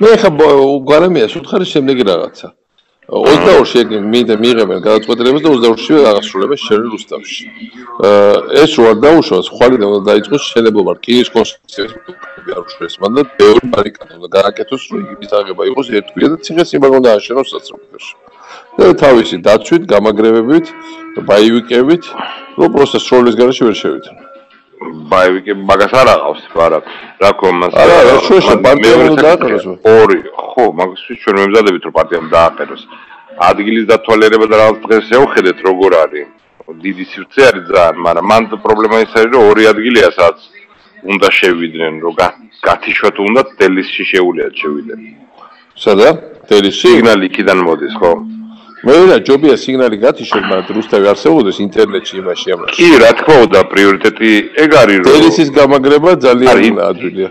მე ხა გვარამია სუთხარი შემდეგი რაღაცა 22-ში მიიღებენ გადაწყვეტილებას და 22-ში აღასრულებენ შერენ რუსთავში. ეს რო არ დაუშვას, ხვალიდან უნდა დაიწყოს შელებობა რკინის კონსტრუქციის გაუშვეს, მანდ ბევრი ბარიკადა უნდა გააკეთოს, რომ იგი მისაღება იყოს ერთგვარი და ციხესიმაგრე უნდა აშენოს სასწრაფოში. და თავისი დაცვით, გამაგრებებით, ბაივიკებით, რომ პროცესს სროლის გარეშე ვერ შევიდნენ. ბაივიკები მაგას არ აღავს, არა, რა კომას. არა, შოშა პარტია უნდა დააყენოს. ორი, ხო, მაგასთვის ჩვენ მემზადებით რომ პარტიამ დააყენოს. ადგილის დათვალიერება და რაღაც დღეს შევხედეთ როგორ არის. დიდი სივრცე არის ძალიან, მაგრამ მან პრობლემა ის არის რომ ორი ადგილია სადაც უნდა შევიდნენ, რომ გათიშოთ უნდა თელისში შეულიათ შევიდნენ. სადა? თელისში? სიგნალი იქიდან მოდის, ხო? მე რა ჯობია სიგნალი გათიშოთ, მაგრამ რუსთავი არსებობდეს ინტერნეტში იმაში ამას. კი, რა თქმა უნდა, პრიორიტეტი ეგ არის რომ თელისის გამაგრება ძალიან ადვილია.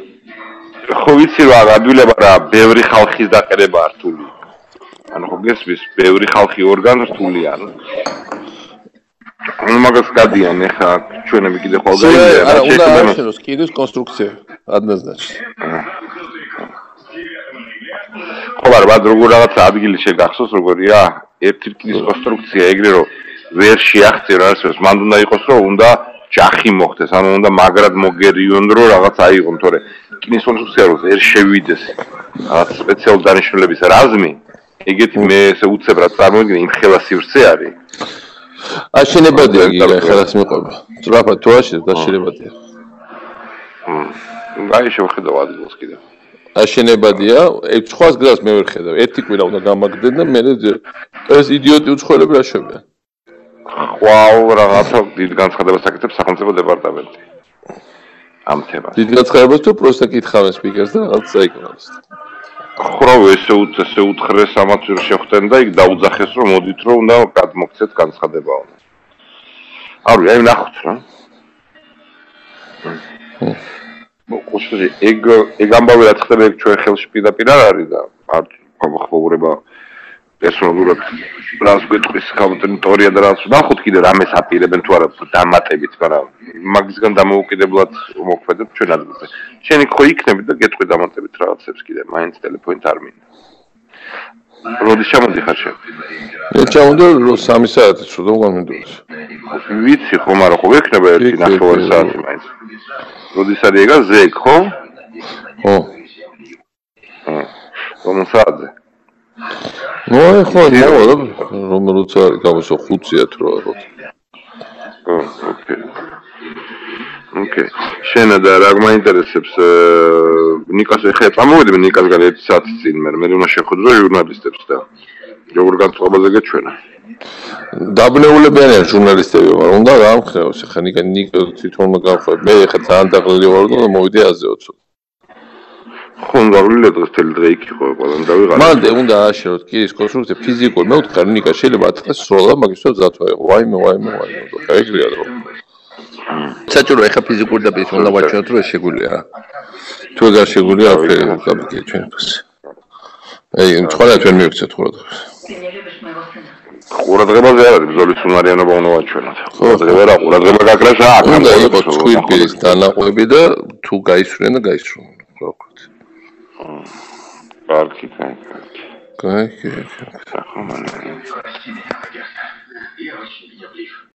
ხო ვიცი რა, ადვილება რა, ბევრი ხალხის დაყენება რთული. ანუ ხო გესმის, ბევრი ხალხი ორგან რთულია, ანუ. ანუ მაგას გადიან ეხა ჩვენები კიდე ხოლმე არა, უნდა აღშენოს კიდეს კონსტრუქცია, ადნაზნაჩი. ხო, მაგრამ როგორ რაღაც ადგილი შეგახსოვს როგორია? ერთი რკინის კონსტრუქცია ეგრე რომ ვერ შეახცე რა არსებობს, მანდ უნდა იყოს რომ უნდა ჯახი მოხდეს, ანუ უნდა მაგრად მოგერიონ რომ რაღაც აიღონ, თორე რკინის კონსტრუქცია რომ ვერ შევიდეს რაღაც სპეციალური დანიშნულების რაზმი, ეგეთი მე ესე უცებრად წარმოვიდგინე, იმ ხელა სივრცე არის. აშენებადია გიგა ხელას მიყვება. სწრაფად თუ აშენებ დაშენებადია. აი შევხედავ ადგილს კიდე. აშენებადია, სხვას გზას მე ვერ ხედავ. ერთი კვირა უნდა გამაგდნენ და მე ეს იდიოტი უცხოელები რა შევიან. ხვალ რაღაცა დიდ განცხადებას აკეთებს სახელმწიფო დეპარტამენტი. ამ თემას. დიდ განცხადებას თუ პროსტა კითხავენ სპიკერს და რაღაც საიკონოს. ხო, ესე უთხრეს ამათ ვერ შეხვდნენ და იქ დაუძახეს რომ მოდით რომ უნდა გადმოგცეთ განცხადებაო. არის, აი ნახოთ რა. მოხუცი ეგ ამბავი რაც ხდება ეგ ჩვენ ხელში პირდაპირ არ არის და არ გამოხმოურება პერსონალურად რას გვეტყვის ტერიტორია და რას ნახოთ კიდე რამეს აპირებენ თუ არა დამატებით, მაგრამ მაგისგან დამოუკიდებლად მოქმედებ ჩვენ ადგილზე. შენი ხო იქნები და გეტყვი დამატებით რაღაცებს კიდე, მაინც ტელეფონით არ მინდა. როდის ჩამოდიხარ შენ? მე ჩამოვიდა 3 საათი თუ რა მინდობს. ვიცი ხო, მაგრამ ხო ვექნება 1.5 საათი მაინც. როდის არის ეგა ზეგ, ხო? ხო. რომელ საათზე? ნუ ხო, რომ როცა გამოსო 5-ია თუ რა. ოკეი. შენ და რა მაინტერესებს ნიკას ეხა წამოვედი ნიკასგან 1 საათი წინ მე უნდა შეხვედრო ჟურნალისტებს და როგორ განწყობაზე გეჩვენა. დაბნეულებიან ჟურნალისტები, მაგრამ უნდა გამხნევოს. ეხა ნიკა თვითონ გამხნევ. მე ეხა ძალიან დაღლილი ვარ და მოვიდი აზეო ცოტა. ხო, გავლილი დღეს თელი დღე იქ იყო, ყველამ დავიღალე. მანდ უნდა ააშენოთ კირის კონსტრუქცია ფიზიკურ. მე ვთქარ ნიკა შეიძლება ათყეს სროლა, მაგისთვის ზათვა იყო. ვაიმე. ხა ეგრეა რა. საჭირო ეხა ფიზიკურ დაბის უნდა ვაჩვენოთ რომ ეს შეგვიძლია რა. თუ ეგ არ შეგვიძლია, აფერი გაბიკეთ ჩვენთვის. აი, თქვა ჩვენ მივიქცეთ ყურადღებას. ყურადღებაზე არ არის ბრძოლის უნარიანობა უნდა ვაჩვენოთ. ყურადღება რა, ყურადღება გაკრეს რა, უნდა იყოს წყვილპირის დანაყვები და თუ გაისვრენ და გაისროლონ, რა ვქოთ. კარგი. კარგი. ახლა